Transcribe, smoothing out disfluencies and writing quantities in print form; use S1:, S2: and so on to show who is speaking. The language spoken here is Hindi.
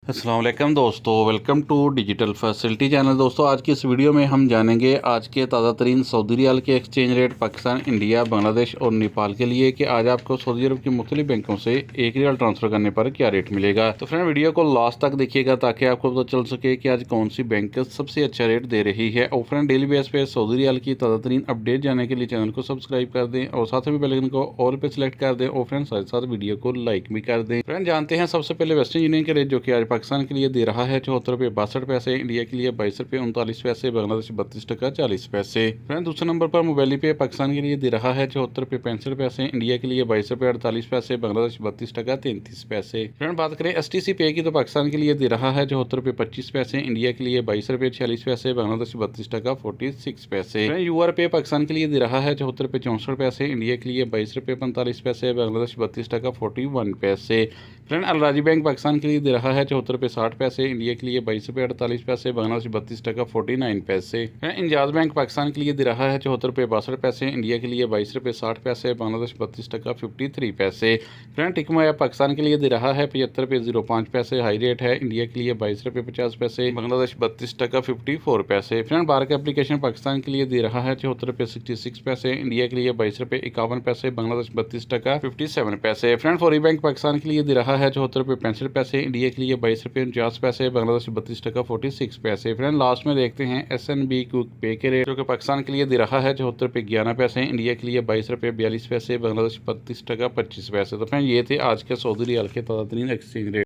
S1: अस्सलाम वालेकुम दोस्तों, welcome to digital facility channel. दोस्तों आज की इस वीडियो में हम जानेंगे आज के ताज़ा तरीन सऊदी रियाल के exchange rate Pakistan, India, Bangladesh और नेपाल के लिए कि आज आपको सऊदी अरब के मुख्तलिफ बैंकों से एक रियाल ट्रांसफ़र करने पर क्या रेट मिलेगा। तो फ्रेंड वीडियो को लास्ट तक देखिएगा ताकि आपको पता चल सके कि आज कौन सी बैंक सबसे अच्छा रेट दे रही है। और फ्रेंड डेली बेस पे सऊदी रियाल की ताज़ा तरीन अपडेट जानने के लिए चैनल को सब्सक्राइब कर दें और साथ में बेल आइकन को ऑल पे सिलेक्ट कर दें और फ्रेंड साथ साथ वीडियो को लाइक भी कर दें। फ्रेंड जानते हैं सबसे पहले वेस्टर्न यूनियन के रेट जो कि आज पाकिस्तान के लिए दे रहा है 74 रुपये 62 पैसे, इंडिया के लिए 22 रुपये 39 पैसे, बांग्लादेश 32 टका 40 पैसे। फ्रेंड दूसरे नंबर पर मोबाइल पे पाकिस्तान के लिए दे रहा है 74 रुपये 65 पैसे, इंडिया के लिए 22 रुपये 48 पैसे, बांग्लादेश 32 टका 33 पैसे। फ्रेंड बात करें STC पे की तो पाकिस्तान के लिए दे रहा है 74 रुपये 25 पैसे, इंडिया के लिए 22 रुपये 46 पैसे, बांग्लादेश 32 टका 46 पैसे। फ्रेंड UR पे पाकिस्तान के लिए दे रहा है 74 रुपये 64 पैसे, इंडिया के लिए 22 रुपये 45 पैसे, बांग्लादेश 32 टका 41 पैसे। फ्रेंड अलराजी बैंक पाकिस्तान के लिए दे रहा है 74 रुपये 60 पैसे, इंडिया के लिए 22 रुपये 48 पैसे, बांग्लादेश 32 टका 49 पैसे। इंजाज बैंक पाकिस्तान के लिए दे रहा है 74 रुपये 62 पैसे, इंडिया के लिए 22 रुपये 60 पैसे, बांग्लादेश 32 टका 53 पैसे। फ्रेंड टिकमा ऐप पाकिस्तान के लिए दे रहा है 75 रुपये 05 पैसे, हाई रेट है, इंडिया के लिए 22 रुपये 50 पैसे, बांग्लादेश 32 टका 54 पैसे। फ्रेंड बारक एप्लीकेशन पाकिस्तान के लिए दे रहा है 74 रुपये 66 पैसे, इंडिया के लिए 22 रुपये 51 पैसे, बांग्लादेश 32 टका 57 पैसे। फ्रेंड फौरी बैंक पाकिस्तान के लिए दे रहा है 74 रुपये 65 पैसे, इंडिया के लिए 22 रुपये 49 पैसे, बांग्लादेश 32 टका 46 पैसे। फ्रेंड लास्ट में देखते हैं SNB क्विक पे के रेट जो कि पाकिस्तान के लिए दे रहा है 74 रुपये 11 पैसे, इंडिया के लिए 22 रुपये 42 पैसे, बांग्लादेश 32 टका 25 पैसे। तो फ्रेंड ये थे आज के सऊदी रियाल के ताज़ा तरीन एक्सचेंज रेट।